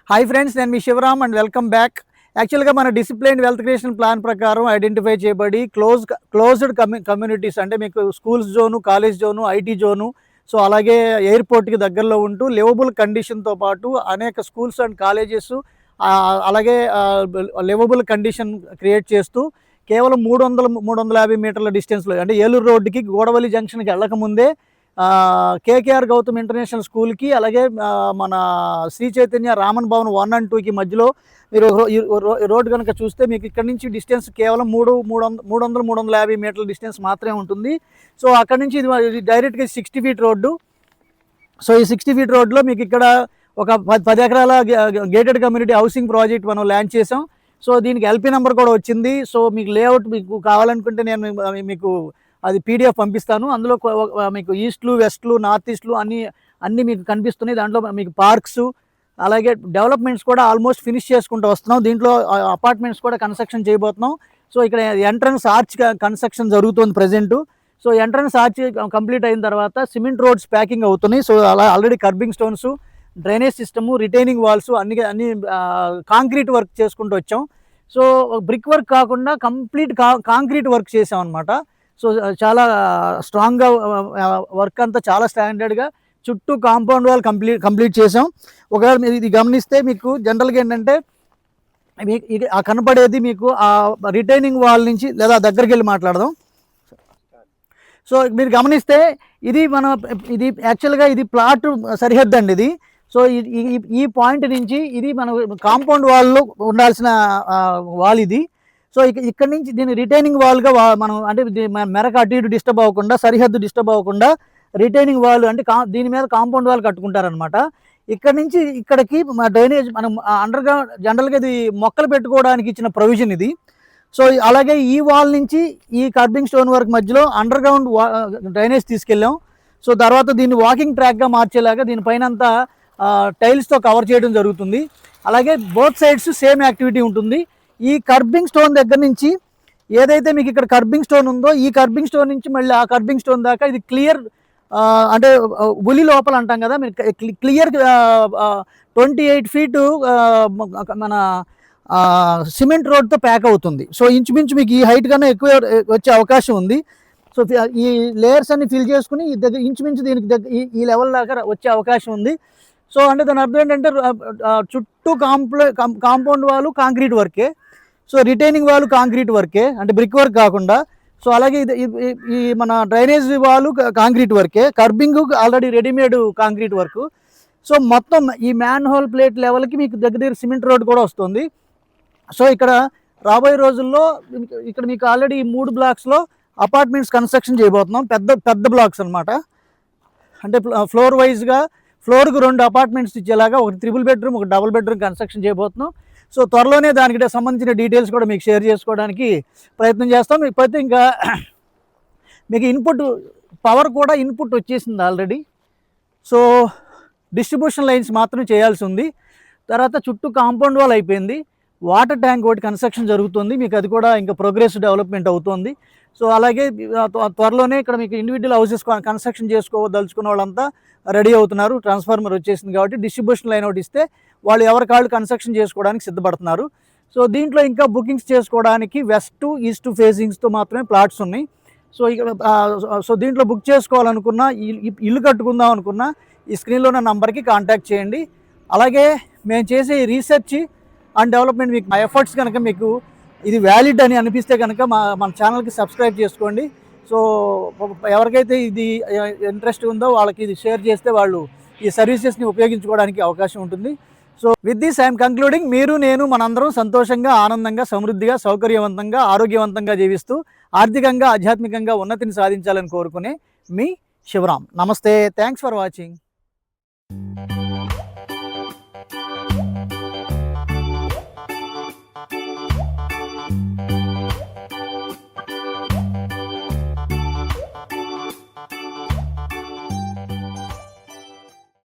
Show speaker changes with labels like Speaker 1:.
Speaker 1: Hi friends, నేను మీ Shivaram and welcome back. యాక్చువల్గా మన డిసిప్లైన్ వెల్త్ క్రియేషన్ ప్లాన్ ప్రకారం ఐడెంటిఫై చేయబడి క్లోజ్డ్ కమ్యూనిటీస్ అంటే మీకు schools zone, college zone, IT zone, so అలాగే ఎయిర్పోర్ట్కి దగ్గరలో ఉంటూ లివబుల్ కండిషన్తో పాటు అనేక స్కూల్స్ అండ్ కాలేజెస్ అలాగే లివబుల్ కండిషన్ క్రియేట్ చేస్తూ కేవలం 350 మీటర్ల డిస్టెన్స్లో అంటే ఏలూరు రోడ్డుకి గోడవల్లి జంక్షన్కి వెళ్ళకముందే కేకేఆర్ గౌతమ్ ఇంటర్నేషనల్ స్కూల్కి అలాగే మన శ్రీ చైతన్య రామన్ భవన్ 1 and 2కి మధ్యలో మీరు రోడ్డు కనుక చూస్తే మీకు ఇక్కడ నుంచి డిస్టెన్స్ కేవలం 350 మీటర్ల డిస్టెన్స్ మాత్రమే ఉంటుంది. సో అక్కడ నుంచి ఇది డైరెక్ట్గా 60 feet రోడ్డు. సో ఈ 60 feet రోడ్లో మీకు ఇక్కడ ఒక 10 ఎకరాల గేటెడ్ కమ్యూనిటీ హౌసింగ్ ప్రాజెక్ట్ మనం ల్యాండ్ చేసాం. సో దీనికి ఎల్పీ నెంబర్ కూడా వచ్చింది. సో మీకు లేఅవుట్ మీకు కావాలనుకుంటే నేను మీకు అది పీడిఎఫ్ పంపిస్తాను. అందులో మీకు ఈస్ట్లు, వెస్ట్లు, నార్త్ ఈస్ట్లు అన్నీ మీకు కనిపిస్తున్నాయి. దాంట్లో మీకు పార్క్స్ అలాగే డెవలప్మెంట్స్ కూడా ఆల్మోస్ట్ ఫినిష్ చేసుకుంటూ వస్తున్నాం. దీంట్లో అపార్ట్మెంట్స్ కూడా కన్స్ట్రక్షన్ చేయబోతున్నాం. సో ఇక్కడ ఎంట్రన్స్ ఆర్చ్ కన్స్ట్రక్షన్ జరుగుతుంది present. So entrance arch complete అయిన తర్వాత సిమెంట్ రోడ్స్ ప్యాకింగ్ అవుతున్నాయి. సో అలా already curbing stones, drainage system, retaining walls అన్ని కాంక్రీట్ వర్క్ చేసుకుంటూ వచ్చాం. సో బ్రిక్ వర్క్ కాకుండా కంప్లీట్ కాంక్రీట్ వర్క్ చేసాం అనమాట. సో చాలా స్ట్రాంగ్గా వర్క్ అంతా చాలా స్టాండర్డ్గా చుట్టూ కాంపౌండ్ వాల్ కంప్లీట్ చేసాం. ఒకవేళ మీరు ఇది గమనిస్తే మీకు జనరల్గా ఏంటంటే ఆ కనపడేది మీకు ఆ రిటైనింగ్ వాల్ నుంచి లేదా దగ్గరికి వెళ్ళి మాట్లాడదాం. సో మీరు గమనిస్తే ఇది యాక్చువల్గా ఇది ప్లాట్ సరిహద్దు అండి ఇది. సో ఈ పాయింట్ నుంచి ఇది మన కాంపౌండ్ వాల్లో ఉండాల్సిన వాల్ ఇది. సో ఇక్కడ నుంచి దీన్ని రిటైనింగ్ వాల్గా మనం అంటే మెరక అటు ఇటు డిస్టర్బ్ అవ్వకుండా, సరిహద్దు డిస్టర్బ్ అవ్వకుండా రిటైనింగ్ వాల్ అంటే దీని మీద కాంపౌండ్ వాల్ కట్టుకుంటారనమాట. ఇక్కడ నుంచి ఇక్కడికి డ్రైనేజ్ మనం అండర్ గ్రౌండ్ జనరల్గా ఇది మొక్కలు పెట్టుకోవడానికి ఇచ్చిన ప్రొవిజన్ ఇది. సో అలాగే ఈ వాల్ నుంచి ఈ కర్బింగ్ స్టోన్ వర్క్ మధ్యలో అండర్ గ్రౌండ్ డ్రైనేజ్ తీసుకెళ్ళాం. సో తర్వాత దీన్ని వాకింగ్ ట్రాక్గా మార్చేలాగా దీనిపైన అంతా టైల్స్తో కవర్ చేయడం జరుగుతుంది. అలాగే బోత్ సైడ్స్ సేమ్ యాక్టివిటీ ఉంటుంది. ఈ కర్బింగ్ స్టోన్ దగ్గర నుంచి ఏదైతే మీకు ఇక్కడ కర్బింగ్ స్టోన్ ఉందో ఈ కర్బింగ్ స్టోన్ నుంచి మళ్ళీ ఆ కర్బింగ్ స్టోన్ దాకా ఇది క్లియర్ అంటే ఉలి లోపల అంటాం కదా, మీరు క్లియర్ 28 feet మన సిమెంట్ రోడ్తో ప్యాక్ అవుతుంది. సో ఇంచుమించు మీకు ఈ హైట్ కన్నా ఎక్కువ వచ్చే అవకాశం ఉంది. సో ఈ లేయర్స్ అన్ని ఫిల్ చేసుకుని ఇంచుమించు దీనికి ఈ లెవెల్ దాకా వచ్చే అవకాశం ఉంది. సో అంటే దాని అర్థం ఏంటంటే చుట్టూ కాంపౌండ్ వాళ్ళు కాంక్రీట్ వర్కే, సో రిటైనింగ్ వాళ్ళు కాంక్రీట్ వర్కే అంటే బ్రిక్ వర్క్ కాకుండా. సో అలాగే ఈ మన డ్రైనేజ్ వాళ్ళు కాంక్రీట్ వర్కే, kerbing already readymade concrete work. So మొత్తం ఈ మ్యాన్ హోల్ ప్లేట్ లెవెల్కి మీకు దగ్గర సిమెంట్ రోడ్ కూడా వస్తుంది. సో ఇక్కడ రాబోయే రోజుల్లో ఇక్కడ మీకు ఆల్రెడీ ఈ 3 blocks అపార్ట్మెంట్స్ కన్స్ట్రక్షన్ చేయబోతున్నాం. పెద్ద బ్లాక్స్ అనమాట. అంటే ఫ్లోర్ వైజ్గా ఫ్లోర్కు 2 అపార్ట్మెంట్స్ ఇచ్చేలాగా ఒక 3 bedroom, ఒక 2 bedroom కన్స్ట్రక్షన్ చేయబోతున్నాం. సో త్వరలోనే దానికి సంబంధించిన డీటెయిల్స్ కూడా మీకు షేర్ చేసుకోవడానికి ప్రయత్నం చేస్తాం. ఇప్పుడైతే ఇంకా మీకు ఇన్పుట్ పవర్ కూడా ఇన్పుట్ వచ్చేసింది ఆల్రెడీ. సో డిస్ట్రిబ్యూషన్ లైన్స్ మాత్రం చేయాల్సి ఉంది. తర్వాత చుట్టూ కాంపౌండ్ వాల్ అయిపోయింది. వాటర్ ట్యాంక్ ఒకటి కన్స్ట్రక్షన్ జరుగుతుంది. మీకు అది కూడా ఇంకా ప్రోగ్రెస్ డెవలప్మెంట్ అవుతుంది. సో అలాగే త్వరలోనే ఇక్కడ మీకు ఇండివిజువల్ హౌసెస్ కన్స్ట్రక్షన్ చేసుకోదలుచుకున్న వాళ్ళంతా రెడీ అవుతున్నారు. ట్రాన్స్ఫార్మర్ వచ్చేసింది కాబట్టి డిస్ట్రిబ్యూషన్ లైన్ ఒకటి ఇస్తే వాళ్ళు ఎవరికాళ్ళు కన్స్ట్రక్షన్ చేసుకోవడానికి సిద్ధపడుతున్నారు. సో దీంట్లో ఇంకా బుకింగ్స్ చేసుకోవడానికి వెస్ట్, ఈస్ట్ ఫేసింగ్స్తో మాత్రమే ప్లాట్స్ ఉన్నాయి. సో ఇక్కడ సో దీంట్లో బుక్ చేసుకోవాలనుకున్నా, ఇల్లు కట్టుకుందాం అనుకున్నా ఈ స్క్రీన్లో ఉన్న నంబర్కి కాంటాక్ట్ చేయండి. అలాగే మేము చేసే రీసెర్చ్ అండ్ డెవలప్మెంట్ మీకు మా ఎఫర్ట్స్ కనుక మీకు ఇది వ్యాలిడ్ అని అనిపిస్తే కనుక మన ఛానల్కి సబ్స్క్రైబ్ చేసుకోండి. సో ఎవరికైతే ఇది ఇంట్రెస్ట్ ఉందో వాళ్ళకి ఇది షేర్ చేస్తే వాళ్ళు ఈ సర్వీసెస్ని ఉపయోగించుకోవడానికి అవకాశం ఉంటుంది. So with this I'm concluding. మీరు, నేను, మనందరం సంతోషంగా, ఆనందంగా, సమృద్ధిగా, సౌకర్యవంతంగా, ఆరోగ్యవంతంగా జీవిస్తూ ఆర్థికంగా, ఆధ్యాత్మికంగా ఉన్నతిని సాధించాలని కోరుకునే మీ శివరామ్. నమస్తే. Thanks for watching.